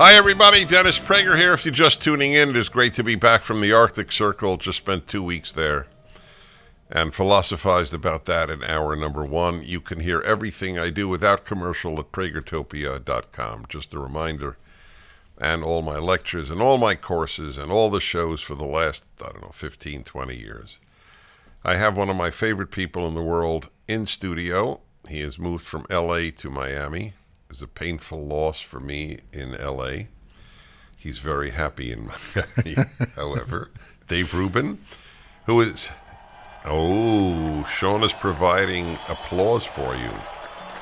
Hi, everybody. Dennis Prager here. If you're just tuning in, it is great to be back from the Arctic Circle. Just spent 2 weeks there and philosophized about that in hour number 1. You can hear everything I do without commercial at pragertopia.com. Just a reminder. And all my lectures and all my courses and all the shows for the last, 15, 20 years. I have one of my favorite people in the world in studio. He has moved from L.A. to Miami. It was a painful loss for me in L.A. He's very happy in Miami, however. Dave Rubin, who is... Oh, Sean is providing applause for you.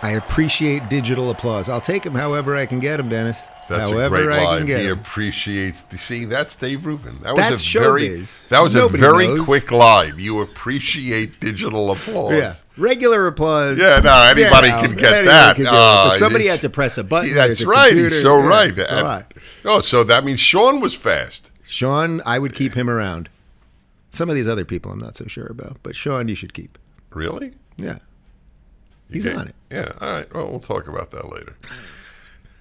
I appreciate digital applause. I'll take him however I can get him, Dennis. That's however a great I line. can get He him. appreciates. See, that's Dave Rubin. That's showbiz. That was Nobody a very knows. quick line. You appreciate digital applause. Yeah, regular applause. Yeah, no, anybody can get anyone that. can do it. But somebody had to press a button. That's There's a right. computer. He's so Yeah, right. it's a lot. Oh, so that means Sean was fast. Sean, I would keep him around. Some of these other people I'm not so sure about, but Sean, you should keep. Really? Yeah, he's Okay. on it. Yeah. All right. Well, we'll talk about that later.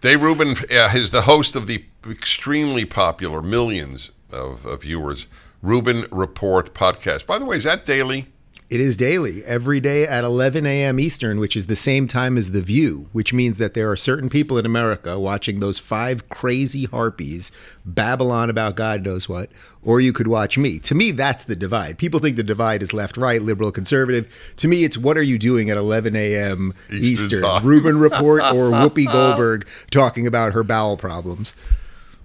Dave Rubin is the host of the extremely popular, millions of viewers, Rubin Report podcast. By the way, is that daily? It is daily, every day at 11 a.m. Eastern, which is the same time as The View, which means that there are certain people in America watching those 5 crazy harpies babble on about God knows what, or you could watch me. To me, that's the divide. People think the divide is left-right, liberal-conservative. To me, it's what are you doing at 11 a.m. Eastern? time. Rubin Report or Whoopi Goldberg talking about her bowel problems.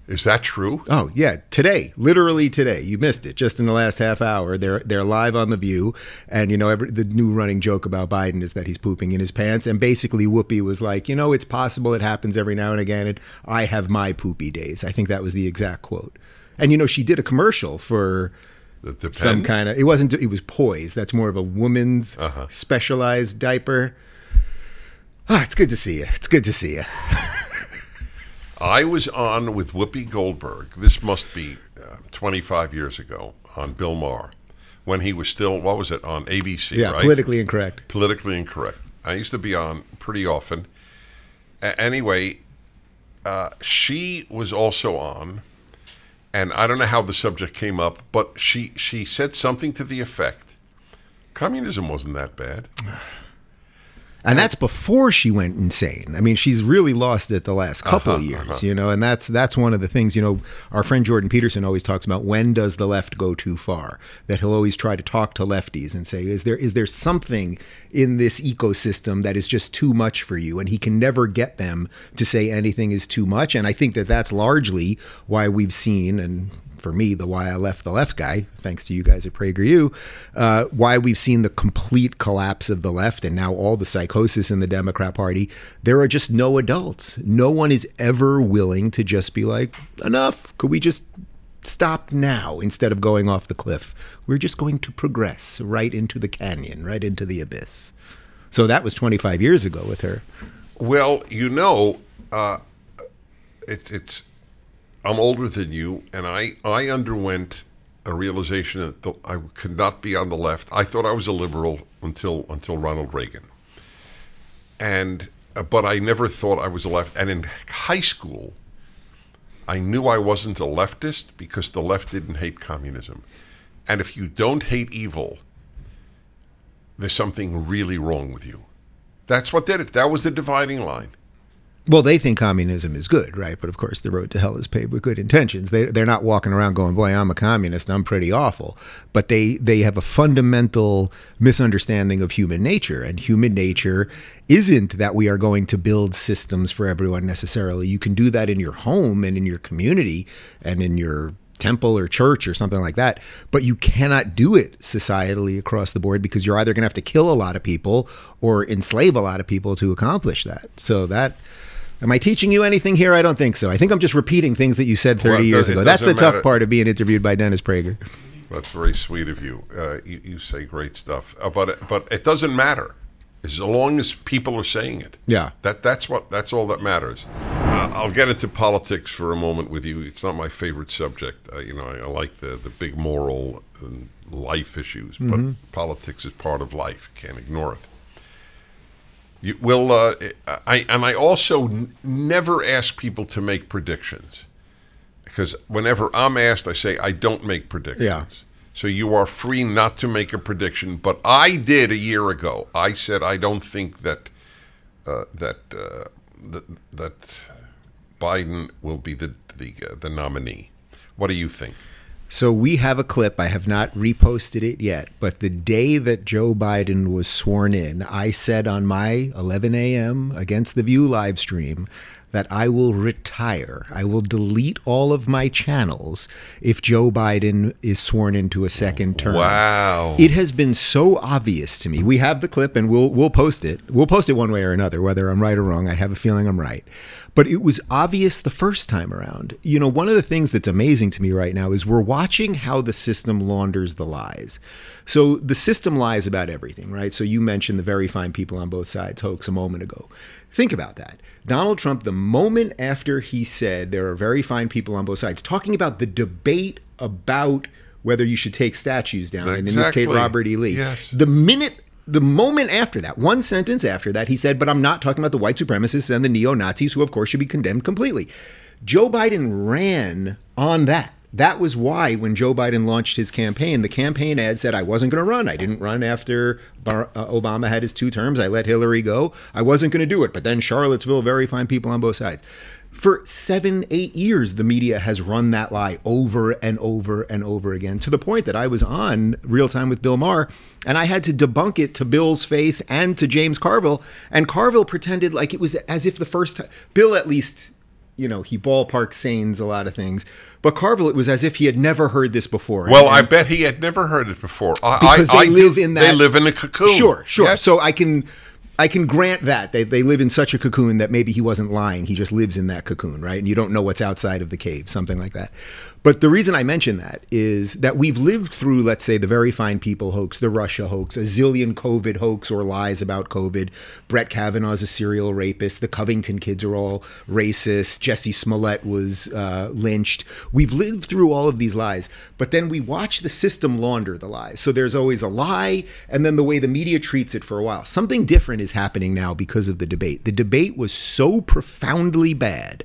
Is that true? Oh, yeah. Today, literally today. You missed it. Just in the last half hour, they're live on The View. And, the new running joke about Biden is that he's pooping in his pants. And basically, Whoopi was like, it's possible it happens every now and again. And I have my poopy days. I think that was the exact quote. And, she did a commercial for some kind of, it was Poise. That's more of a woman's specialized diaper. It's good to see you. It's good to see you. I was on with Whoopi Goldberg. This must be 25 years ago on Bill Maher, when he was still, what was it, on ABC, Yeah, right? Politically Incorrect. Politically Incorrect. I used to be on pretty often. Anyway, she was also on, and I don't know how the subject came up, but she said something to the effect, communism wasn't that bad. And that's before she went insane. I mean, she's really lost it the last couple of years, and that's one of the things, our friend Jordan Peterson always talks about, when does the left go too far? That he'll always try to talk to lefties and say, is there something in this ecosystem that is just too much for you? And he can never get them to say anything is too much. And I think that that's largely why we've seen, and for me, the why I left the left guy, thanks to you guys at PragerU, why we've seen the complete collapse of the left and now all the psychosis in the Democrat Party. There are just no adults. No one is ever willing to just be like, enough. Could we just stop now instead of going off the cliff? We're just going to progress right into the canyon, right into the abyss. So that was 25 years ago with her. Well, it's I'm older than you, and I underwent a realization that I could not be on the left. I thought I was a liberal until Ronald Reagan, but I never thought I was a left. And in high school, I knew I wasn't a leftist because the left didn't hate communism. And if you don't hate evil, there's something really wrong with you. That's what did it. That was the dividing line. Well, they think communism is good, right? But of course, the road to hell is paved with good intentions. They're not walking around going, boy, I'm a communist, I'm pretty awful. But they have a fundamental misunderstanding of human nature. And human nature isn't that we are going to build systems for everyone necessarily. You can do that in your home and in your community and in your temple or church or something like that, but you cannot do it societally across the board because you're either going to have to kill a lot of people or enslave a lot of people to accomplish that. So that... Am I teaching you anything here? I don't think so. I think I'm just repeating things that you said 30 years ago. That's the tough part of being interviewed by Dennis Prager. That's very sweet of you. You say great stuff, but it doesn't matter as long as people are saying it. Yeah, that's all that matters. I'll get into politics for a moment with you. It's not my favorite subject. I like the big moral and life issues, but politics is part of life. Can't ignore it. I also never ask people to make predictions, because whenever I'm asked, I say I don't make predictions. Yeah. So you are free not to make a prediction. But I did a year ago. I said I don't think that Biden will be the nominee. What do you think? So we have a clip. I have not reposted it yet, but the day that Joe Biden was sworn in, I said on my 11 a.m. Against the View live stream that I will retire. I will delete all of my channels if Joe Biden is sworn into a second term. Wow. It has been so obvious to me. We have the clip and we'll post it. We'll post it one way or another, whether I'm right or wrong. I have a feeling I'm right. But it was obvious the first time around. You know, one of the things that's amazing to me right now is we're watching how the system launders the lies. So the system lies about everything, right? So you mentioned the very fine people on both sides hoax a moment ago. Think about that. Donald Trump, the moment after he said there are very fine people on both sides, talking about the debate about whether you should take statues down, and in this case, Robert E. Lee. Yes. The moment after that, one sentence after that, he said, but I'm not talking about the white supremacists and the neo-Nazis, who of course should be condemned completely. Joe Biden ran on that. That was why when Joe Biden launched his campaign, the campaign ad said, I wasn't going to run. I didn't run after Obama had his 2 terms. I let Hillary go. I wasn't going to do it. But then Charlottesville, very fine people on both sides. For 7-8 years, the media has run that lie over and over and over again, to the point that I was on Real Time with Bill Maher, and I had to debunk it to Bill's face and to James Carville. And Carville pretended like it was as if the first time. Bill, at least, you know, he ballpark sanes a lot of things. But Carville, it was as if he had never heard this before. Well, I bet he had never heard it before. Because they live in that. They live in a cocoon. Sure. Yes. So I can grant that they live in such a cocoon that maybe he wasn't lying. He just lives in that cocoon, right? And you don't know what's outside of the cave, something like that. But the reason I mention that is that we've lived through, let's say, the very fine people hoax, the Russia hoax, a zillion COVID hoax or lies about COVID. Brett Kavanaugh's a serial rapist. The Covington kids are all racist. Jussie Smollett was lynched. We've lived through all of these lies, but then we watch the system launder the lies. So there's always a lie, and then the way the media treats it for a while. Something different is happening now because of the debate. The debate was so profoundly bad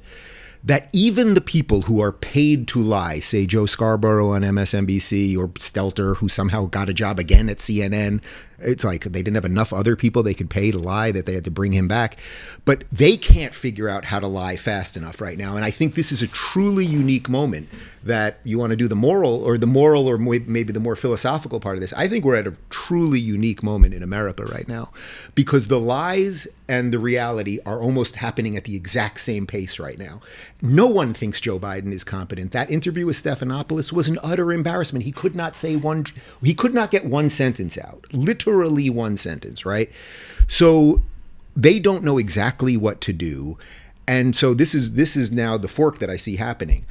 that even the people who are paid to lie, say Joe Scarborough on MSNBC or Stelter, who somehow got a job again at CNN, it's like they didn't have enough other people they could pay to lie that they had to bring him back. But they can't figure out how to lie fast enough right now. And I think this is a truly unique moment that you want to do the moral or maybe the more philosophical part of this. I think we're at a truly unique moment in America right now, because the lies and the reality are almost happening at the exact same pace right now. No one thinks Joe Biden is competent. That interview with Stephanopoulos was an utter embarrassment. He could not get one sentence out. Literally one sentence, right? So they don't know exactly what to do. And so this is now the fork that I see happening.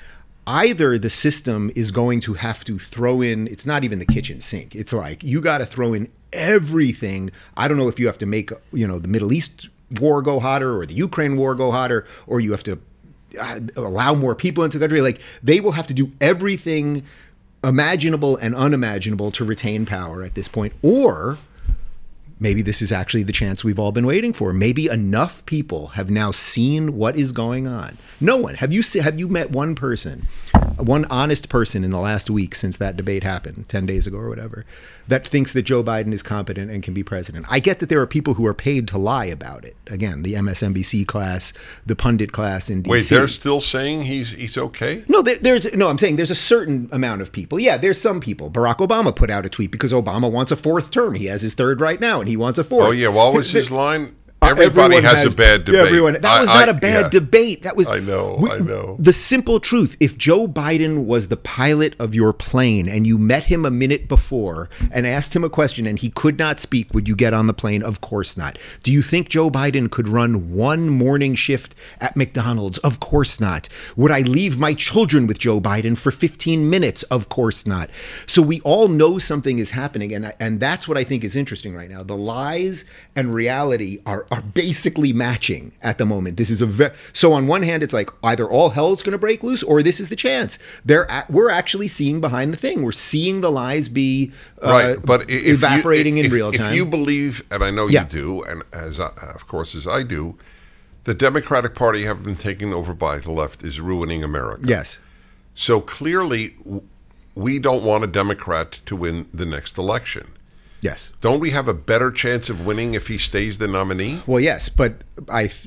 Either the system is going to have to throw in, it's not even the kitchen sink. It's like, you got to throw in everything. I don't know if you have to make, the Middle East war go hotter or the Ukraine war go hotter, or you have to allow more people into the country. Like, they will have to do everything imaginable and unimaginable to retain power at this point. Or maybe this is actually the chance we've all been waiting for. Maybe enough people have now seen what is going on. No one. Have you met one person, one honest person in the last week since that debate happened 10 days ago or whatever, that thinks that Joe Biden is competent and can be president? I get that there are people who are paid to lie about it. Again, the MSNBC class, the pundit class in DC. Wait, they're still saying he's okay? No, I'm saying there's a certain amount of people. Yeah, there's some people. Barack Obama put out a tweet because Obama wants a 4th term. He has his 3rd right now, and he wants a 4th. Oh, yeah. What was his line? Everybody has a bad debate. That was not a bad debate. That was. I know. The simple truth: if Joe Biden was the pilot of your plane and you met him a minute before and asked him a question and he could not speak, would you get on the plane? Of course not. Do you think Joe Biden could run one morning shift at McDonald's? Of course not. Would I leave my children with Joe Biden for 15 minutes? Of course not. So we all know something is happening, and that's what I think is interesting right now. The lies and reality are are basically matching at the moment. This is so on one hand, it's like either all hell's going to break loose or this is the chance. We're actually seeing behind the thing. We're seeing the lies be but evaporating in real time. If you believe, and I know you do, and of course as I do, the Democratic Party having been taken over by the left is ruining America. Yes. So clearly, we don't want a Democrat to win the next election. Yes. Don't we have a better chance of winning if he stays the nominee? Well, yes, but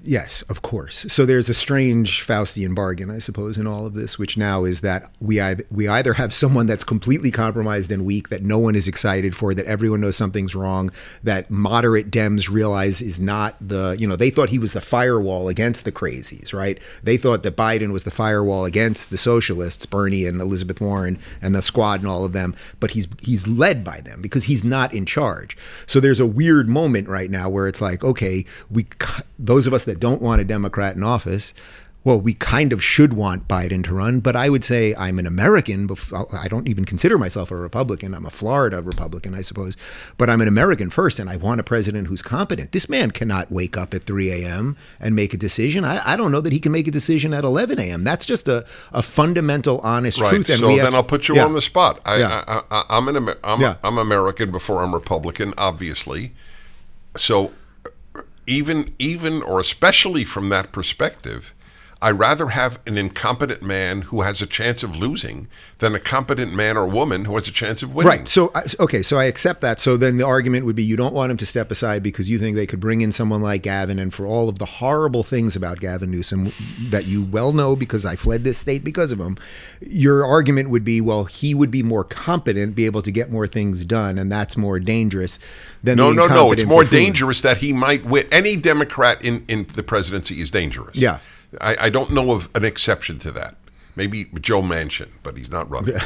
yes, of course. So there's a strange Faustian bargain, I suppose, in all of this, which now is that we either have someone that's completely compromised and weak, that no one is excited for, that everyone knows something's wrong, that moderate Dems realize is not they thought he was the firewall against the crazies, right? They thought that Biden was the firewall against the socialists, Bernie and Elizabeth Warren and the squad and all of them, but he's led by them because he's not in charge. So there's a weird moment right now where it's like, okay, those of us that don't want a Democrat in office, well, we kind of should want Biden to run, but I would say I'm an American. I don't even consider myself a Republican. I'm a Florida Republican, I suppose, but I'm an American first, and I want a president who's competent. This man cannot wake up at 3 a.m. and make a decision. I don't know that he can make a decision at 11 a.m. That's just a fundamental, honest truth. And so then I'll put you on the spot. I'm American before I'm Republican, obviously. So even or especially from that perspective, I'd rather have an incompetent man who has a chance of losing than a competent man or woman who has a chance of winning. Right. So, so I accept that. So then the argument would be you don't want him to step aside because you think they could bring in someone like Gavin, and for all of the horrible things about Gavin Newsom that you well know because I fled this state because of him, your argument would be, well, he would be more competent, be able to get more things done, and that's more dangerous than No. It's more dangerous that he might win. Any Democrat in the presidency is dangerous. Yeah. I don't know of an exception to that. Maybe Joe Manchin, but he's not running.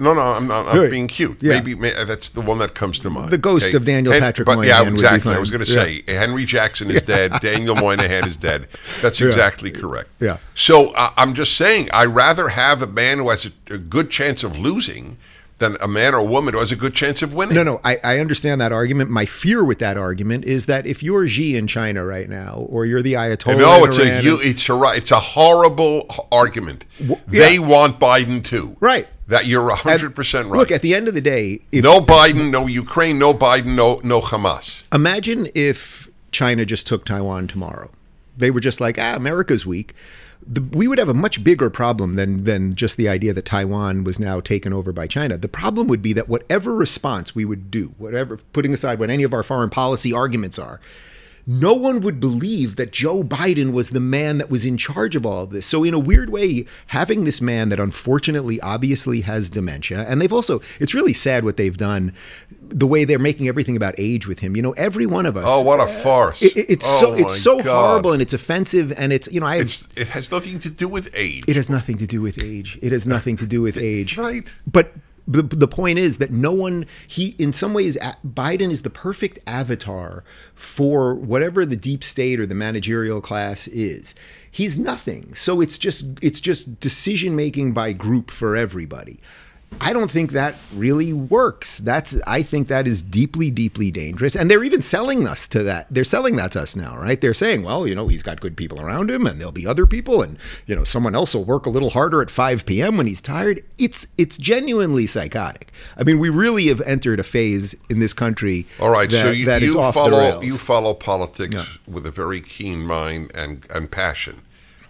No, I'm not. I'm being cute. Yeah. Maybe that's the one that comes to mind. The ghost of Daniel Patrick Moynihan. Yeah, exactly. I was going to say Henry Jackson is dead. Daniel Moynihan is dead. That's exactly correct. Yeah. So I'm just saying, I'd rather have a man who has a good chance of losing than a man or woman who has a good chance of winning. No, I understand that argument. My fear with that argument is that if you're Xi in China right now, or you're the Ayatollah it's a horrible argument. They want Biden too. Right. That you're 100% right. Look, at the end of the day, no Biden, no Ukraine, no Biden, no Hamas. Imagine if China just took Taiwan tomorrow. They were just like, America's weak. We would have a much bigger problem than just the idea that Taiwan was now taken over by China. The problem would be that whatever response we would do, whatever, putting aside what any of our foreign policy arguments are, no one would believe that Joe Biden was the man that was in charge of all of this. So in a weird way, having this man that unfortunately obviously has dementia, and it's really sad what they've done, the way they're making everything about age with him. Every one of us. Oh, what a farce. It's so horrible, and it's offensive, and it has nothing to do with age. It has nothing to do with age. It has nothing to do with age. Right. But the point is that in some ways, Biden is the perfect avatar for whatever the deep state or the managerial class is. He's nothing. So it's just decision making by group for everybody. I don't think that really works. I think that is deeply, deeply dangerous. And they're even selling us to that. They're selling that to us now, right? They're saying, well, he's got good people around him and there'll be other people and, someone else will work a little harder at 5 p.m. when he's tired. It's genuinely psychotic. I mean, we really have entered a phase in this country. All right, that is off the rails. You follow politics with a very keen mind and passion.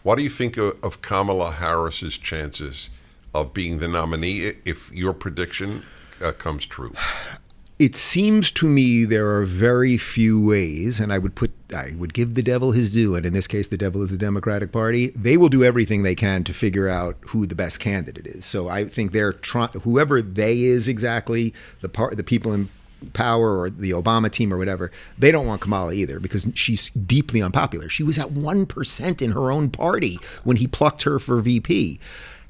What do you think of Kamala Harris's chances of being the nominee if your prediction comes true? It seems to me there are very few ways, and I would give the devil his due, and in this case the devil is the Democratic Party. They will do everything they can to figure out who the best candidate is. So I think they're whoever they is exactly, the people in power or the Obama team or whatever, they don't want Kamala either because she's deeply unpopular. She was at 1% in her own party when he plucked her for VP.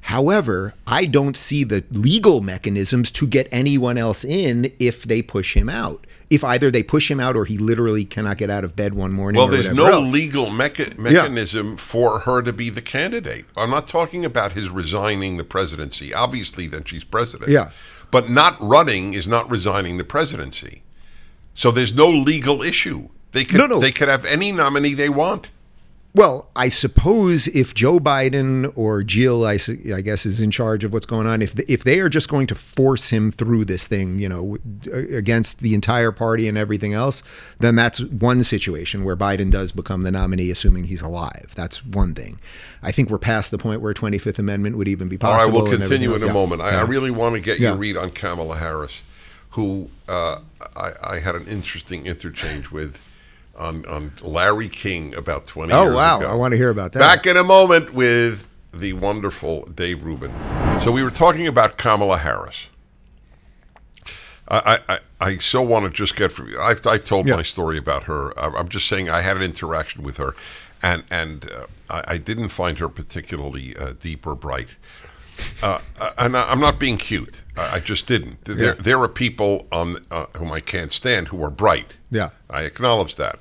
However, I don't see the legal mechanisms to get anyone else in if they push him out. If either they push him out or he literally cannot get out of bed one morning. Well, there's no legal mechanism for her to be the candidate. I'm not talking about his resigning the presidency. Obviously, then she's president. Yeah. But not running is not resigning the presidency. So there's no legal issue. They could have any nominee they want. Well, I suppose if Joe Biden or Jill, I guess, is in charge of what's going on, if they are just going to force him through this thing, against the entire party and everything else, then that's one situation where Biden does become the nominee, assuming he's alive. That's one thing. I think we're past the point where 25th Amendment would even be possible. All right, we'll continue in a moment. I really want to get your read on Kamala Harris, who I had an interesting interchange with on Larry King about 20 years ago. Oh, wow. I want to hear about that. Back in a moment with the wonderful Dave Rubin. So we were talking about Kamala Harris. I so want to just get from you. I told my story about her. I'm just saying I had an interaction with her, and I didn't find her particularly deep or bright. And I'm not being cute. I just didn't. There are people whom I can't stand who are bright. Yeah, I acknowledge that.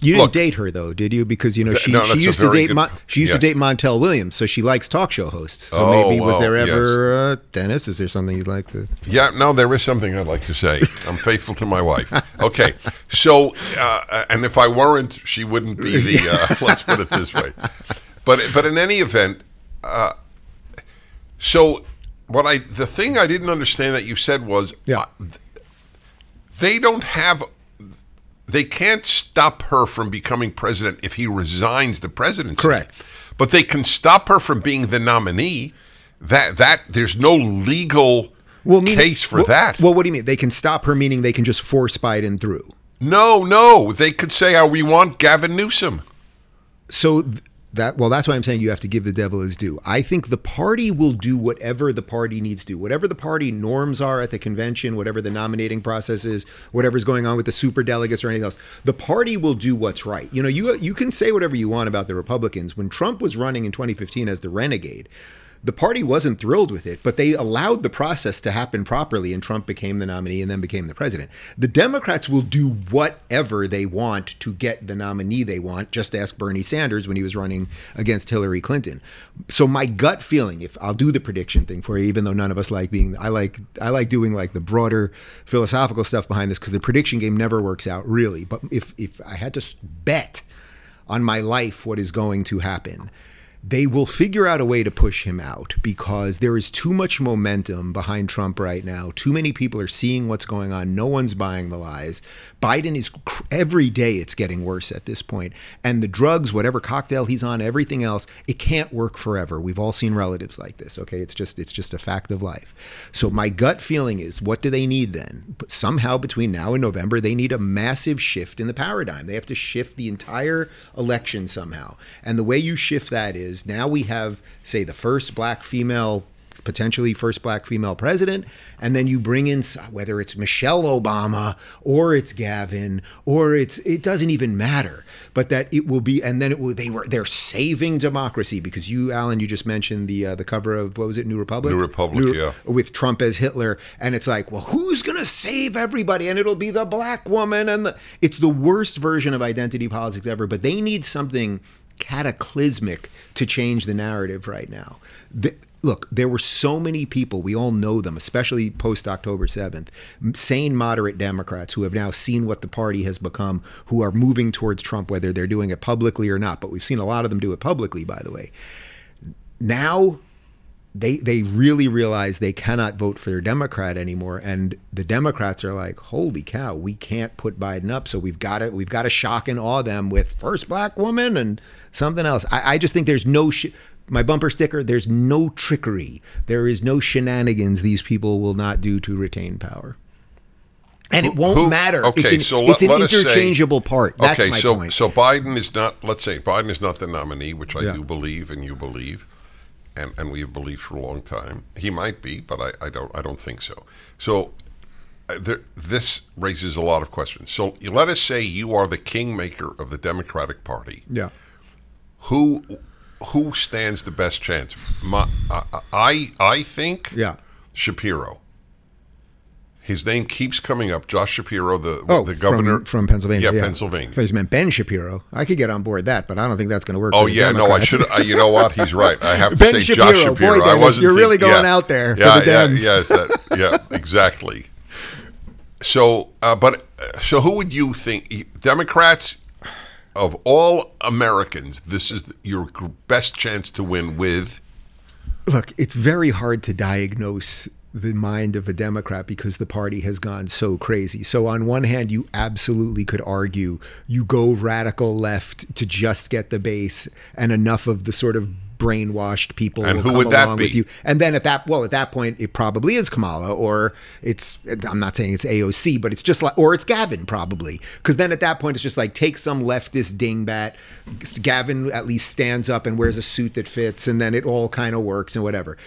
You didn't date her though, did you? Because she used to date to date Montel Williams, so she likes talk show hosts. So maybe was there ever Dennis? Is there something you'd like to? Yeah, no, there is something I'd like to say. I'm faithful to my wife. Okay, so and if I weren't, she wouldn't be the. Let's put it this way. But in any event. So the thing I didn't understand that you said was they can't stop her from becoming president if he resigns the presidency. Correct. But they can stop her from being the nominee. That there's no legal case for that. Well, what do you mean? They can stop her, meaning they can just force Biden through? No. They could say, we want Gavin Newsom. So that's why I'm saying you have to give the devil his due. I think the party will do whatever the party needs to do. Whatever the party norms are at the convention, whatever the nominating process is, whatever's going on with the super delegates or anything else, the party will do what's right. You can say whatever you want about the Republicans. When Trump was running in 2015 as the renegade, the party wasn't thrilled with it, but they allowed the process to happen properly, and Trump became the nominee and then became the president. The Democrats will do whatever they want to get the nominee they want. Just ask Bernie Sanders when he was running against Hillary Clinton. So my gut feeling, if I'll do the prediction thing for you, even though none of us like being, I like doing like the broader philosophical stuff behind this, because the prediction game never works out really. But if I had to bet on my life what is going to happen, they will figure out a way to push him out, because there is too much momentum behind Trump right now. Too many people are seeing what's going on. No one's buying the lies. Biden is every day it's getting worse at this point. And the drugs, whatever cocktail he's on, everything else, it can't work forever. We've all seen relatives like this. Okay, it's just a fact of life. So my gut feeling is, what do they need then? But somehow between now and November, they need a massive shift in the paradigm. They have to shift the entire election somehow. And the way you shift that is, now we have, say, the potentially first black female president, and then you bring in, whether it's Michelle Obama or it's Gavin or it doesn't even matter, but that it will be, and then they're saving democracy, because Alan, you just mentioned the cover of, what was it, New Republic? New Republic, yeah. With Trump as Hitler, and it's like, well, who's going to save everybody? And it'll be the black woman, and it's the worst version of identity politics ever, but they need something cataclysmic to change the narrative right now. Look, there were so many people, we all know them, especially post-October 7th, sane, moderate Democrats who have now seen what the party has become, who are moving towards Trump, whether they're doing it publicly or not. But we've seen a lot of them do it publicly, by the way. Now they really realize they cannot vote for their Democrat anymore, and the Democrats are like, holy cow, we can't put Biden up, so we've got to shock and awe them with first black woman and something else. I just think there's no my bumper sticker, there's no trickery, there is no shenanigans these people will not do to retain power. And it won't matter. Okay, it's an interchangeable part. That's my point. So Biden is not, let's say Biden is not the nominee, which I do believe and you believe. And we have believed for a long time. He might be, but I don't think so. So this raises a lot of questions. So let us say you are the kingmaker of the Democratic Party. Yeah. Who stands the best chance? I think Shapiro. His name keeps coming up. Josh Shapiro, the governor from Pennsylvania. Yeah, Pennsylvania. I thought he meant Ben Shapiro. I could get on board that, but I don't think that's going to work. Oh yeah, no, I should. You know what? He's right. I have to Ben say Shapiro, Josh Shapiro. Boy, Dennis, you're really going out there. Yeah, for the Dems. yeah, exactly. So who would you think? Democrats, of all Americans, this is your best chance to win with? Look, it's very hard to diagnose the mind of a Democrat because the party has gone so crazy. So on one hand, you absolutely could argue you go radical left to just get the base, and enough of the sort of brainwashed people and will who come would that along be? with you. And then at that point, it probably is Kamala, or I'm not saying it's AOC, but it's just like, or it's Gavin probably. Because then at that point, it's just like, take some leftist dingbat. Gavin at least stands up and wears a suit that fits, and then it all kind of works and whatever.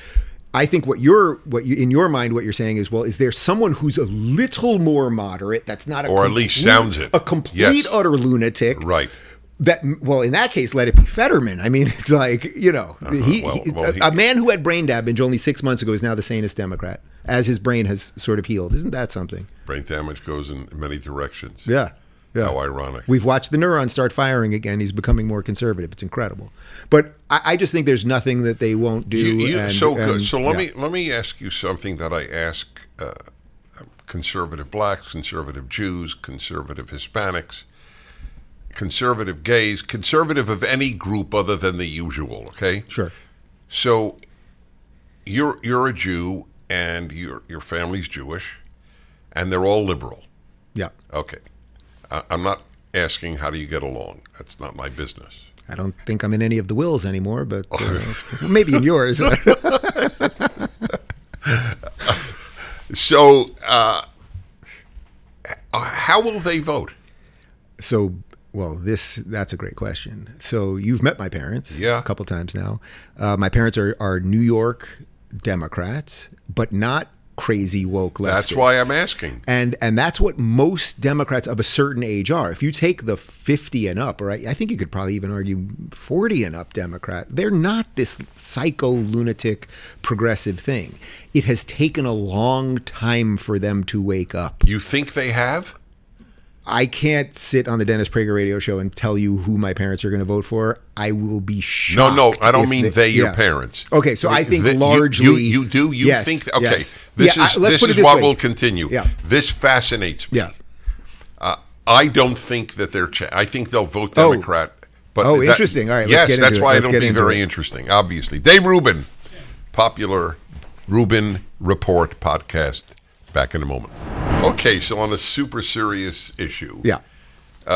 I think what you in your mind, what you're saying is, well, is there someone who's a little more moderate that's not or at least sounds it a complete yes. utter lunatic, right? That, well, in that case, let it be Fetterman. I mean, it's like, you know, a man who had brain damage only 6 months ago is now the sanest Democrat, as his brain has sort of healed. Isn't that something? Brain damage goes in many directions. Yeah. Yeah. How ironic. We've watched the neurons start firing again. He's becoming more conservative. It's incredible. But I just think there's nothing that they won't do. So let me ask you something that I ask conservative blacks, conservative Jews, conservative Hispanics, conservative gays, conservative of any group other than the usual, okay? Sure. So you're a Jew and your family's Jewish and they're all liberal. Yeah. Okay. I'm not asking how do you get along. That's not my business. I don't think I'm in any of the wills anymore, but maybe in yours. So how will they vote? So, well, that's a great question. So you've met my parents a couple times now. My parents are New York Democrats, but not crazy woke leftists. That's why I'm asking. And that's what most Democrats of a certain age are. If you take the 50 and up, or I think you could probably even argue 40 and up Democrat, they're not this psycho lunatic progressive thing. It has taken a long time for them to wake up. You think they have? I can't sit on the Dennis Prager radio show and tell you who my parents are going to vote for. I will be shocked. No, I don't mean your parents. Okay, so I think largely you do. You yes, think okay? Yes. This is what way. will continue. Yeah. This fascinates me. Yeah. I don't think that I think they'll vote Democrat. But interesting. All right. Yes, let's get that's into why it. it'll be very interesting. Obviously, Dave Rubin, popular Rubin Report podcast. Back in a moment. Okay, so on a super serious issue. Yeah.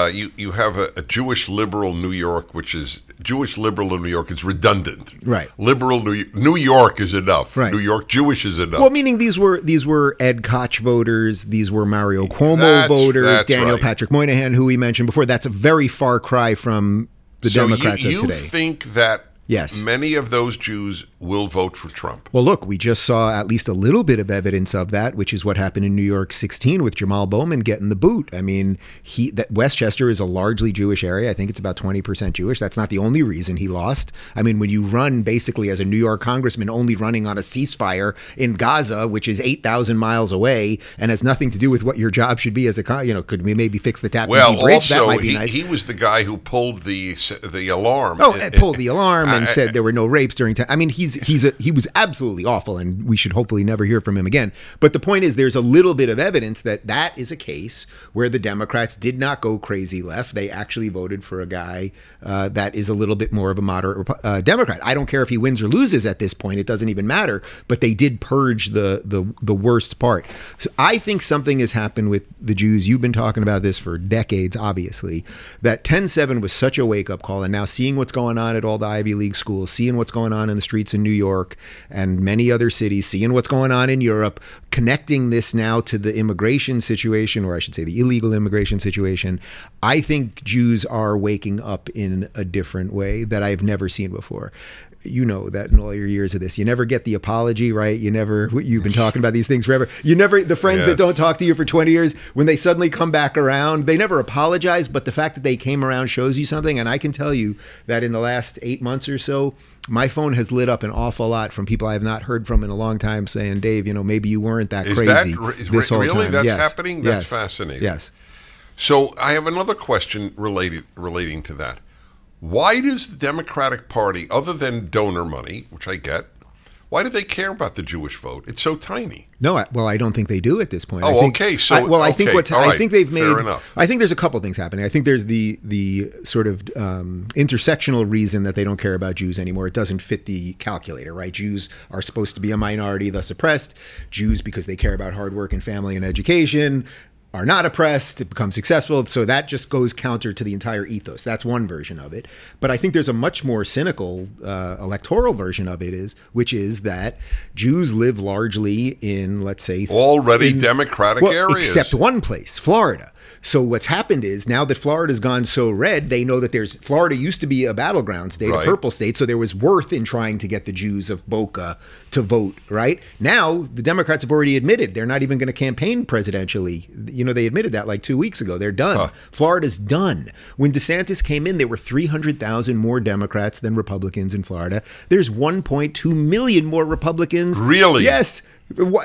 You have a Jewish liberal New York, which is Jewish liberal in New York is redundant. Right. Liberal New York is enough. Right. New York Jewish is enough. Well, meaning these were Ed Koch voters, these were Mario Cuomo voters, Daniel right. Patrick Moynihan, who we mentioned before. That's a very far cry from the Democrats of today. You think that yes. many of those Jews will vote for Trump? Well, look, we just saw at least a little bit of evidence of that, which is what happened in New York 16 with Jamal Bowman getting the boot. I mean, that Westchester is a largely Jewish area. I think it's about 20% Jewish. That's not the only reason he lost. I mean, when you run basically as a New York congressman only running on a ceasefire in Gaza, which is 8,000 miles away and has nothing to do with what your job should be as could we maybe fix the Tappan Zee Bridge? Also, that might be nice. He was the guy who pulled the alarm. Pulled the alarm and said there were no rapes during time. I mean, he was absolutely awful, and we should hopefully never hear from him again. But the point is, there's a little bit of evidence that is a case where the Democrats did not go crazy left. They actually voted for a guy that is a little bit more of a moderate Democrat. I don't care if he wins or loses at this point; it doesn't even matter. But they did purge the worst part. So I think something has happened with the Jews. You've been talking about this for decades, obviously. That 10/7 was such a wake-up call, and now seeing what's going on at all the Ivy League schools, seeing what's going on in the streets in New York and many other cities, seeing what's going on in Europe, connecting this now to the immigration situation, or I should say the illegal immigration situation, I think Jews are waking up in a different way that I've never seen before. You know that in all your years of this, you never get the apology, right? You've been talking about these things forever. The friends that don't talk to you for 20 years, when they suddenly come back around, they never apologize, but the fact that they came around shows you something. And I can tell you that in the last 8 months or so, my phone has lit up an awful lot from people I have not heard from in a long time saying, Dave, maybe you weren't that crazy this whole really time. That's yes. happening? That's yes. fascinating. Yes. So I have another question relating to that. Why does the Democratic Party, other than donor money, which I get, Why do they care about the Jewish vote? It's so tiny. No, I don't think they do at this point. Oh, I think, okay. So, I think I think they've made. Fair enough. I think there's a couple things happening. I think there's the sort of intersectional reason that they don't care about Jews anymore. It doesn't fit the calculator, right? Jews are supposed to be a minority, thus oppressed. Jews, because they care about hard work and family and education, are not oppressed, it becomes successful. So that just goes counter to the entire ethos. That's one version of it. But I think there's a much more cynical electoral version of it, which is that Jews live largely in, let's say, already democratic areas. Except one place, Florida. So what's happened is now that Florida's gone so red, they know that Florida used to be a battleground state, a purple state, so there was worth in trying to get the Jews of Boca to vote, right? Now, the Democrats have already admitted they're not even going to campaign presidentially. You know, they admitted that like 2 weeks ago. They're done. Florida's done. When DeSantis came in, there were 300,000 more Democrats than Republicans in Florida. There's 1.2 million more Republicans. Really? Yes.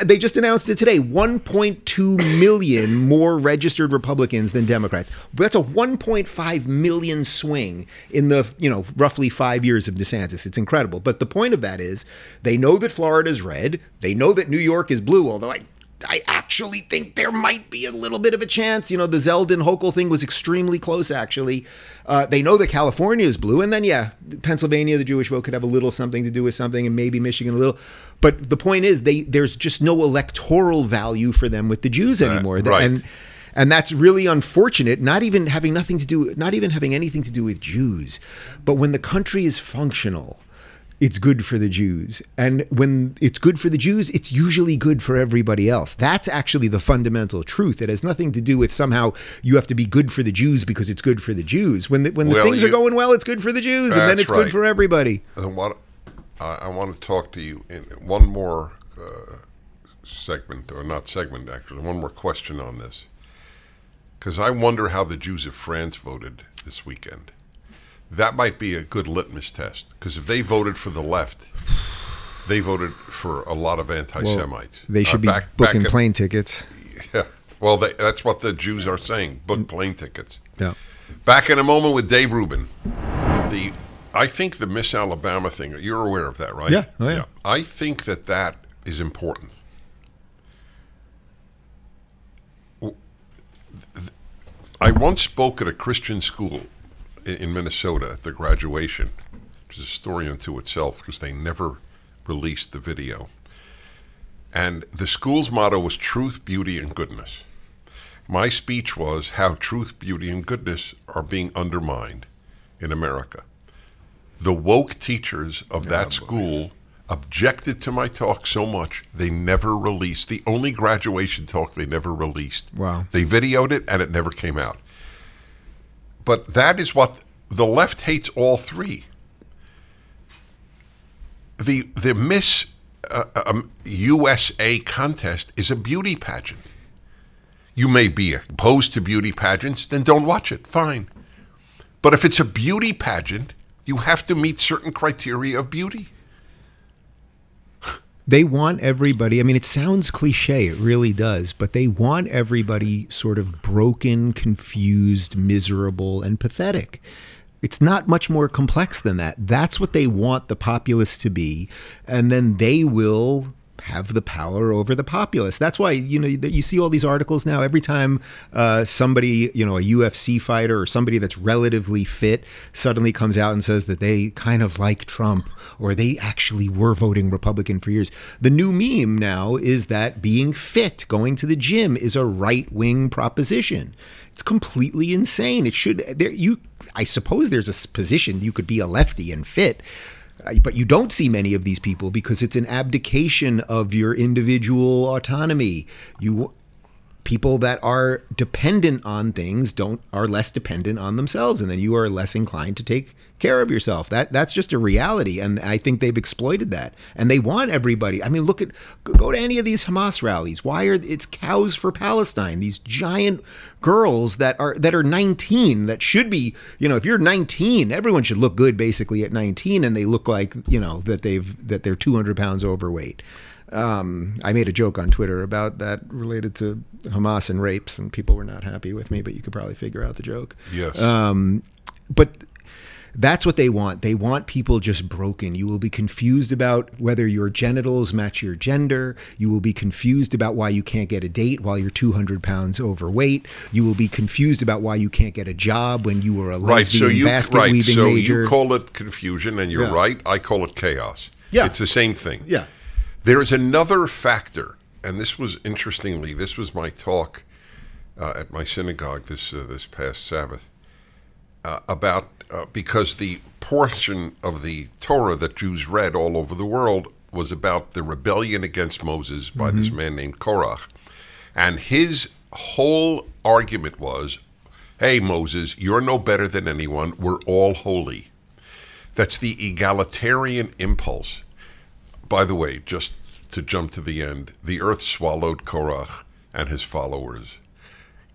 They just announced it today. 1.2 million more registered Republicans than Democrats. That's a 1.5 million swing in the, roughly 5 years of DeSantis. It's incredible. But the point of that is they know that Florida's red. They know that New York is blue, although I actually think there might be a little bit of a chance. The Zeldin-Hochul thing was extremely close, actually. They know that California is blue. And then, Pennsylvania, the Jewish vote could have a little something to do with something, and maybe Michigan a little. But the point is, there's just no electoral value for them with the Jews anymore. Right. And that's really unfortunate, not even having anything to do with Jews. But when the country is functional, it's good for the Jews. And when it's good for the Jews, it's usually good for everybody else. That's actually the fundamental truth. It has nothing to do with somehow you have to be good for the Jews because it's good for the Jews. When the things are going well, it's good for the Jews, and then it's good for everybody. And I want to talk to you in one more segment, or not segment, actually, one more question on this. Because I wonder how the Jews of France voted this weekend. That might be a good litmus test, because if they voted for the left, they voted for a lot of anti-Semites. Well, they should be booking plane tickets. Yeah, well, that's what the Jews are saying, book plane tickets. Yeah. Back in a moment with Dave Rubin. I think the Miss Alabama thing, you're aware of that, right? Yeah. Oh, yeah. I think that is important. I once spoke at a Christian school in Minnesota at the graduation, which is a story unto itself because they never released the video. And the school's motto was truth, beauty, and goodness. My speech was how truth, beauty, and goodness are being undermined in America. The woke teachers of that school objected to my talk so much they never released the only graduation talk they never released. Wow. They videoed it and it never came out. But that is what the left hates, all three. The Miss USA contest is a beauty pageant. You may be opposed to beauty pageants, then don't watch it, fine. But if it's a beauty pageant, you have to meet certain criteria of beauty. They want everybody, I mean, it sounds cliche, it really does, but they want everybody sort of broken, confused, miserable, and pathetic. It's not much more complex than that. That's what they want the populace to be, and then they will have the power over the populace. That's why, you see all these articles now. Every time somebody, a UFC fighter or somebody that's relatively fit suddenly comes out and says that they kind of like Trump, or they actually were voting Republican for years. The new meme now is that being fit, going to the gym, is a right-wing proposition. It's completely insane. I suppose there's a position you could be a lefty and fit, but you don't see many of these people because it's an abdication of your individual autonomy. People that are dependent on things are less dependent on themselves, and then you are less inclined to take care of yourself. That's just a reality, and I think they've exploited that. And they want everybody. I mean, go to any of these Hamas rallies. It's cows for Palestine. These giant girls that are 19, that should be, if you're 19, everyone should look good basically at 19, and they look like, that they're 200 pounds overweight. I made a joke on Twitter about that related to Hamas and rapes, and people were not happy with me, but you could probably figure out the joke. Yes. But That's what they want. They want people just broken. You will be confused about whether your genitals match your gender. You will be confused about why you can't get a date while you're 200 pounds overweight. You will be confused about why you can't get a job when you were a lesbian basket weaving major. You call it confusion, and you're right. I call it chaos. Yeah. It's the same thing. Yeah. There is another factor, and this was, interestingly, this was my talk at my synagogue this past Sabbath, about because the portion of the Torah that Jews read all over the world was about the rebellion against Moses by this man named Korach. And his whole argument was, hey, Moses, you're no better than anyone. We're all holy. That's the egalitarian impulse. By the way, just to jump to the end, the earth swallowed Korach and his followers.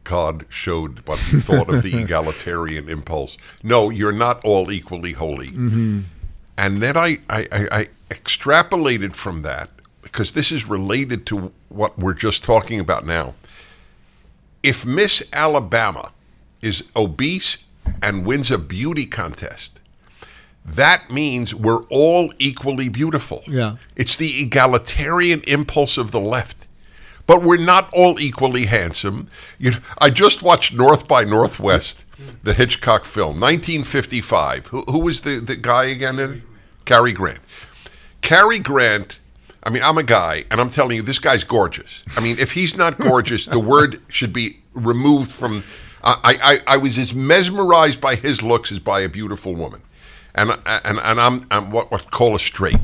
God showed what he thought of the egalitarian impulse. No, you're not all equally holy. And then I extrapolated from that, because this is related to what we're just talking about now. If Miss Alabama is obese and wins a beauty contest, that means we're all equally beautiful. Yeah. It's the egalitarian impulse of the left. But we're not all equally handsome. I just watched North by Northwest, the Hitchcock film, 1955. Who was the guy again in it? Cary Grant. Cary Grant, I mean, I'm a guy, and I'm telling you, this guy's gorgeous. I mean, if he's not gorgeous, the word should be removed from... I was as mesmerized by his looks as by a beautiful woman. And I'm what call a straight.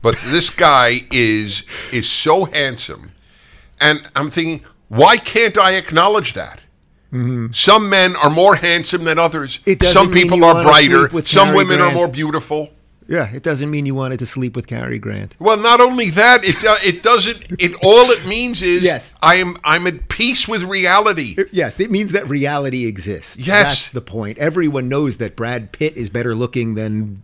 But this guy is so handsome. And I'm thinking, why can't I acknowledge that? Some men are more handsome than others. Some people are brighter. Some women are more beautiful. Yeah, it doesn't mean you wanted to sleep with Cary Grant. Well, not only that, it doesn't. All it means is yes. I'm at peace with reality. Yes, it means that reality exists. Yes, that's the point. Everyone knows that Brad Pitt is better looking than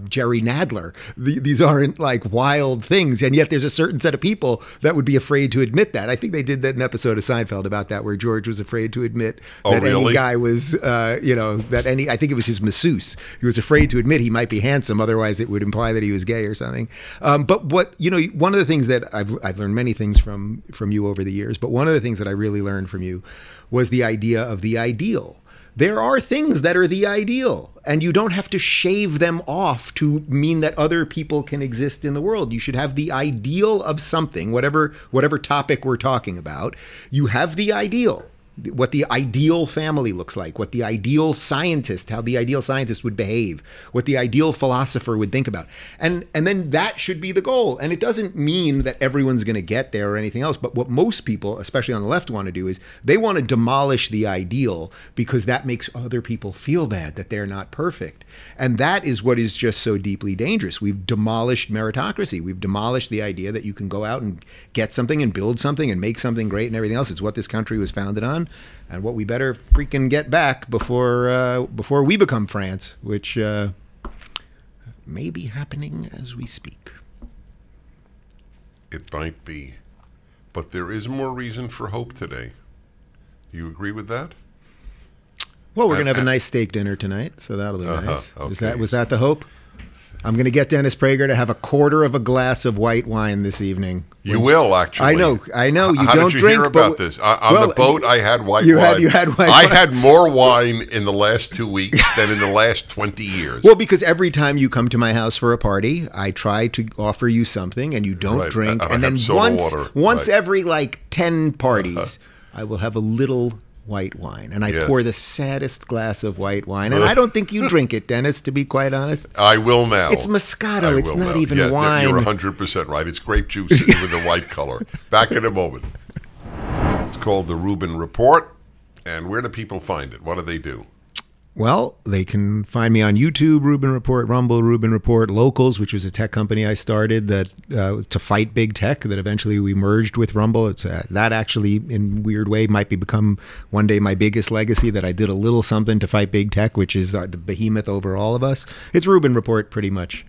Jerry Nadler. These aren't like wild things, and yet there's a certain set of people that would be afraid to admit that. I think they did that in an episode of Seinfeld about that, where George was afraid to admit that any guy was, I think it was his masseuse. He was afraid to admit he might be handsome, otherwise it would imply that he was gay or something. But what, one of the things that I've learned many things from you over the years, but one of the things that I really learned from you was the idea of the ideal. There are things that are the ideal, and you don't have to shave them off to mean that other people can exist in the world. You should have the ideal of something, whatever topic we're talking about. You have the ideal. What the ideal family looks like, what the ideal scientist, how the ideal scientist would behave, what the ideal philosopher would think about. And then that should be the goal. And it doesn't mean that everyone's going to get there or anything else. But what most people, especially on the left, want to do is they want to demolish the ideal because that makes other people feel bad that they're not perfect. And that is what is just so deeply dangerous. We've demolished meritocracy. We've demolished the idea that you can go out and get something and build something and make something great and everything else. It's what this country was founded on. And what we better freaking get back before we become France, which may be happening as we speak. It might be. But there is more reason for hope today. Do you agree with that? Well, we're going to have a nice steak dinner tonight, so that'll be nice. Okay. Was that the hope? I'm going to get Dennis Prager to have a quarter of a glass of white wine this evening. You will, actually. I know. You How don't did you drink. hear about this? On the boat, I had white wine. You had white wine. I had more wine in the last 2 weeks than in the last 20 years. Well, because every time you come to my house for a party, I try to offer you something, and you don't drink. And then once every 10 parties, I will have a little white wine, and I pour the saddest glass of white wine, and I don't think you drink it, Dennis, to be quite honest. I will now. It's Moscato. It's not even wine. You're 100% right. It's grape juice with the white color. Back in a moment. It's called the Rubin Report, and where do people find it? What do they do? Well, they can find me on YouTube, Rubin Report, Rumble, Rubin Report, Locals, which was a tech company I started that to fight big tech that eventually we merged with Rumble. It's that actually, in a weird way, might become one day my biggest legacy, that I did a little something to fight big tech, which is the behemoth over all of us. It's Rubin Report pretty much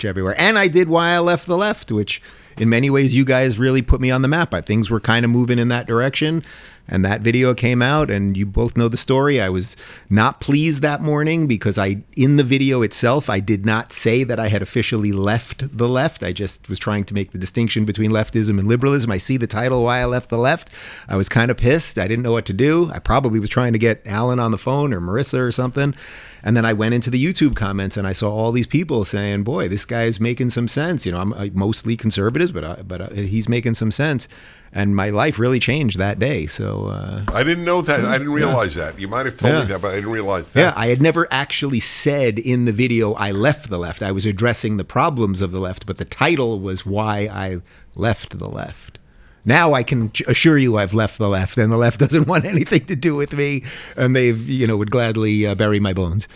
everywhere. And I did Why I Left the Left, which in many ways, you guys really put me on the map. Things were kind of moving in that direction. And that video came out, and you both know the story. I was not pleased that morning because in the video itself, I did not say that I had officially left the left. I just was trying to make the distinction between leftism and liberalism. I see the title, Why I Left the Left. I was kind of pissed. I didn't know what to do. I probably was trying to get Alan on the phone or Marissa or something. And then I went into the YouTube comments and I saw all these people saying, boy, this guy's making some sense. You know, I'm mostly conservative, but he's making some sense. And my life really changed that day. So I didn't know that. I didn't realize that. You might have told me that, but I didn't realize that. Yeah, I had never actually said in the video I left the left. I was addressing the problems of the left, but the title was Why I Left the Left. Now I can assure you I've left the left, and the left doesn't want anything to do with me, and would gladly bury my bones.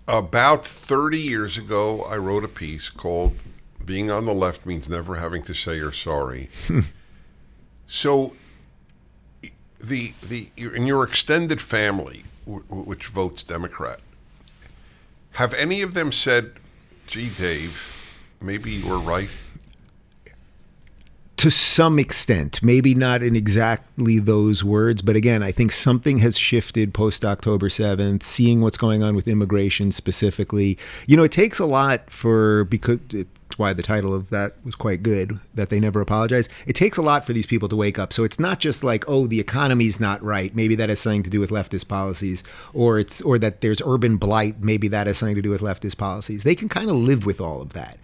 About 30 years ago, I wrote a piece called "Being on the Left Means Never Having to Say You're Sorry." So, in your extended family, which votes Democrat, have any of them said, "Gee, Dave, maybe you were right"? To some extent, maybe not in exactly those words, but again, I think something has shifted post October 7th, seeing what's going on with immigration specifically. You know, it takes a lot because it's why the title of that was quite good, that they never apologize. It takes a lot for these people to wake up. So it's not just like, oh, the economy's not right. Maybe that has something to do with leftist policies, or that there's urban blight. Maybe that has something to do with leftist policies. They can kind of live with all of that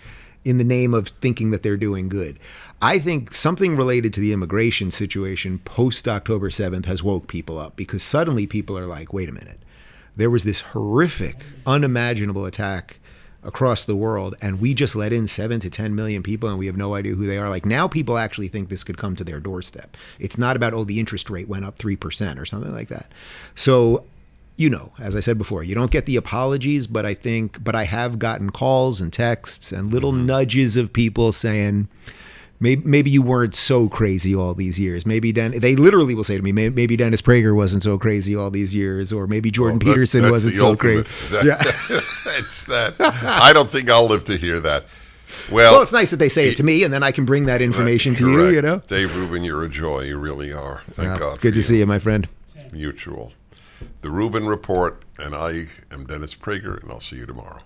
in the name of thinking that they're doing good. I think something related to the immigration situation post October 7th has woke people up, because suddenly people are like, wait a minute, there was this horrific, unimaginable attack across the world, and we just let in 7 to 10 million people and we have no idea who they are. Like, now people actually think this could come to their doorstep. It's not about, oh, the interest rate went up 3% or something like that. So, you know, as I said before, you don't get the apologies, but I have gotten calls and texts and little nudges of people saying, maybe you weren't so crazy all these years. Maybe they literally will say to me, maybe Dennis Prager wasn't so crazy all these years, or maybe Jordan Peterson wasn't so crazy. It's that. I don't think I'll live to hear that. Well, it's nice that they say it to me, and then I can bring that information to you, you know? Dave Rubin, you're a joy. You really are. Thank God. Good to see you, my friend. Mutual. The Rubin Report, and I am Dennis Prager, and I'll see you tomorrow.